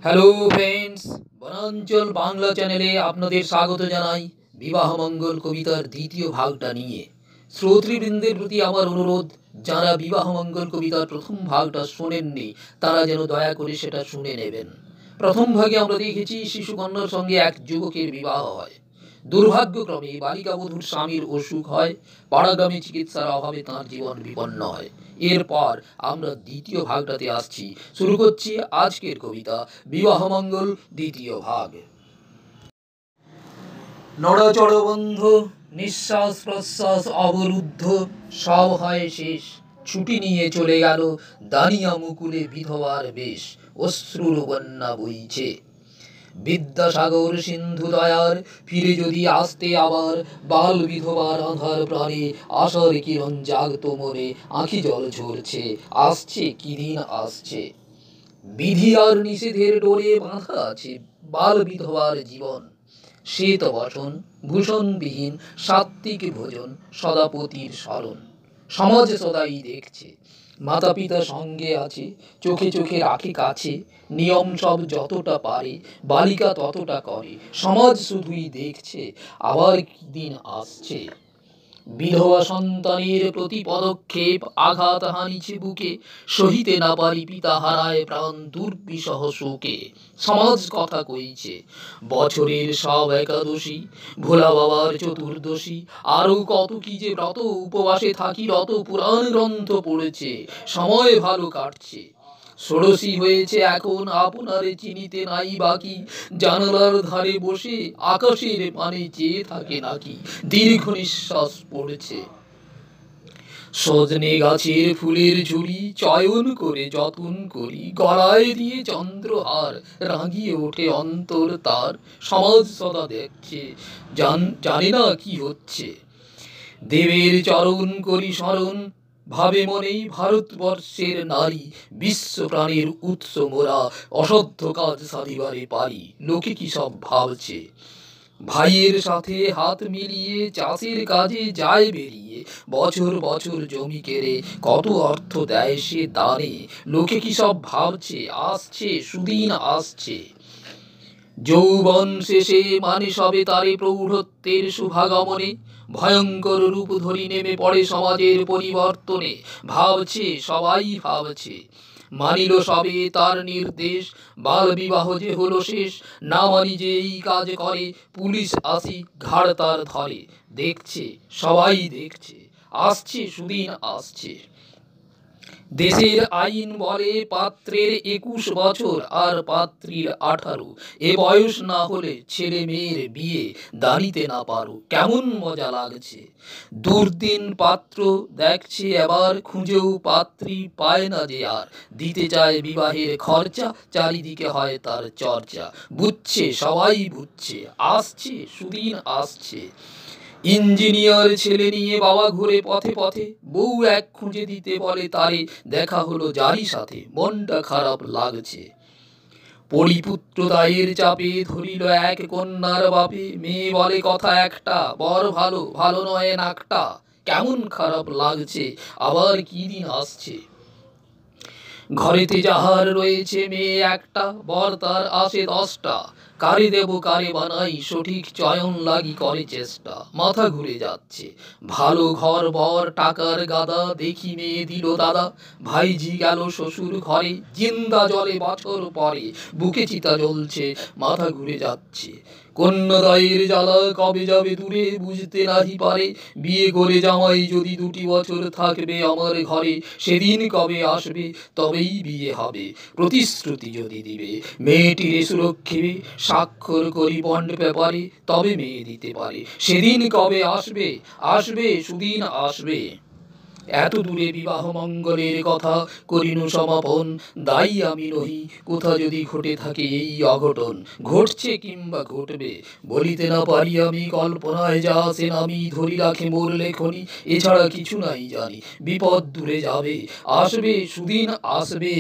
Hello friends, বনাঞ্চল বাংলা চ্যানেলে আপনাদের স্বাগত জানাই বিবাহ মঙ্গল কবিতার দ্বিতীয় ভাগটা নিয়ে। শ্রোতৃবৃন্দের প্রতি আমার অনুরোধ, যারা বিবাহ মঙ্গল কবিতার প্রথম ভাগটা শোনেননি তারা যেন দয়া করে সেটা শুনে নেবেন। প্রথম ভাগে আমরা দেখেছি শিশুকন্যার সঙ্গে এক যুবকের বিবাহ হয়। দুর্ভাগ্যক্রমে বালিকাবধূর স্বামীর অসুখ হয়, পাড়াগ্রামে চিকিৎসার অভাবে তাঁর জীবন বিপন্ন হয়। এরপর আমরা দ্বিতীয় ভাগটাতে আসছি। শুরু করছি আজকের কবিতা বিবাহ মঙ্গল দ্বিতীয় ভাগ। নড়াচড় বন্ধ, নিঃশ্বাস প্রশ্বাস অবরুদ্ধ, সব হয় শেষ। ছুটি নিয়ে চলে গেল দানিয়া মুকুলে বিধবার বেশ, অশ্রুর বন্যা বইছে। বিদ্যাসাগর সিন্ধু দয়ার ফিরে যদি আসতে আবার, বাল বিধবার আঁধার প্রাণে আশার কিরণ জাগত মনে, আঁখি জল ঝরছে, আসছে কি দিন আসছে। বিধি আর নিষেধের ডোরে বাঁধা আছে বাল বিধবার জীবন। শ্বেত বসন ভূষণবিহীন সাত্ত্বিক ভোজন, সদাপতির স্মরণ। সমাজ সদাই দেখছে, মাতা পিতা সঙ্গে আছে, চোখে চোখে রাখে কাছে। নিয়ম সব যতটা পারে বালিকা ততটা করে, সমাজ শুধুই দেখছে আবার কি দিন আসছে। বিধবা সন্তানের প্রতি পদক্ষেপ আঘাত হানিছে বুকে, সহিতে না পারি পিতা হারায় প্রাণ দুর্বিষহ শোকে। সমাজ কথা কইছে বছরের সব একাদশী, ভোলা বাবার চতুর্দশী, আরো কত কি যে ব্রত উপবাসে থাকি রত, পুরাণ গ্রন্থ পড়েছে সময় ভালো কাটছে। ষোড়শী হয়েছে এখন আপনারে চিনিতে নাই বাকি, জানালার ধারে বসে আকাশের পানে চেয়ে থাকে নাকি, দীর্ঘ নিঃশ্বাস পড়েছে। সজনে গাছের ফুলের ঝুড়ি চয়ন করে যতন করি, গলায় দিয়ে চন্দ্রহার রাঙিয়ে ওঠে অন্তর তার। সমাজ সদা দেখছে, জানে না কি হচ্ছে। দেবের চরণ করি স্মরণ, ভাবে মনেই ভারতবর্ষের নারী, বিশ্ব প্রাণের উৎস মোরা, অসাধ্য কাজ সাধিবারে পারি। লোকে কি সব ভাবছে, ভাইয়ের সাথে হাত মিলিয়ে চাষের কাজে যায় বেরিয়ে, বছর বছর জমি কেড়ে কত অর্থ দেয় সে দানে। লোকে কি সব ভাবছে, আসছে সুদিন আসছে। যৌবন শেষে মানে সবে তারে প্রৌঢ়ত্বের শুভাগমনে, ভয়ঙ্কর রূপ ধরি নেমে পড়ে সমাজের পরিবর্তনে। ভাবছে সবাই ভাবছে, মানিল সবে তার নির্দেশ, বাল বিবাহ যে হলো শেষ। না মানি যে এই কাজ করে, পুলিশ আসি ঘাড় তার ধরে। দেখছে সবাই দেখছে, আসছে সুদিন আসছে। দেশের আইন বলে পাত্রের 21 বছর আর পাত্রীর 18। এ বয়স না হলে ছেলে মেয়ের বিয়ে দাঁড়িতে না পারো। কেমন মজা লাগছে, দুর্দিন পাত্র দেখছে এবার, খুঁজেও পাত্রী পায় না যে আর। দিতে চায় বিবাহের খরচা, চারিদিকে হয় তার চর্চা। বুঝছে সবাই বুঝছে, আসছে সুদিন আসছে। ইঞ্জিনিয়ার ছেলে নিয়ে বাবা ঘুরে পথে পথে, বউ এক খুঁজে দিতে বলে তারে। দেখা হলো যারই সাথে, মনটা খারাপ লাগছে। পরিপুত্র দায়ের চাপে ধরিল এক কন্যার বাপে, মেয়ে বলে কথা একটা, বর ভালো ভালো নয় নাকটা। কেমন খারাপ লাগছে, আবার কি দিন আসছে। ঘরেতে যাহার রয়েছে মেয়ে একটা, বর তার আসে 10টা। কারে দেব কারে বানাই, সঠিক চয়ন লাগি করে চেষ্টা। মাথা ঘুরে যাচ্ছে, ভালো ঘর বর টাকার গাদা, দেখি মেয়ে দিল দাদা। ভাইজি গেল শ্বশুর ঘরে, জিন্দা জলে বছর পরে। বুকে চিতা জ্বলছে, মাথা ঘুরে যাচ্ছে। কন্যাদায়ের জ্বালা কবে যাবে দূরে, বুঝতে নাহি পারে। বিয়ে করে জামাই যদি 2টি বছর থাকবে আমার ঘরে, সেদিন কবে আসবে তবেই বিয়ে হবে। প্রতিশ্রুতি যদি দিবে মেয়েটির সুরক্ষে, স্বাক্ষর করি বন্ড পেপারে, তবে মেয়ে দিতে পারে। সেদিন কবে আসবে, আসবে সুদিন আসবে। এত দূরে বিবাহ মঙ্গলের কথা করিনু সমাপন, দায়ী আমি নহি কোথা যদি ঘটে থাকে এই অঘটন। ঘটছে কিংবা ঘটবে বলিতে না পারি আমি, কল্পনায় যা আসে আমি ধরি রাখে মোর লেখনি। এছাড়া কিছু নাই জানি, বিপদ দূরে যাবে, আসবে সুদিন আসবে।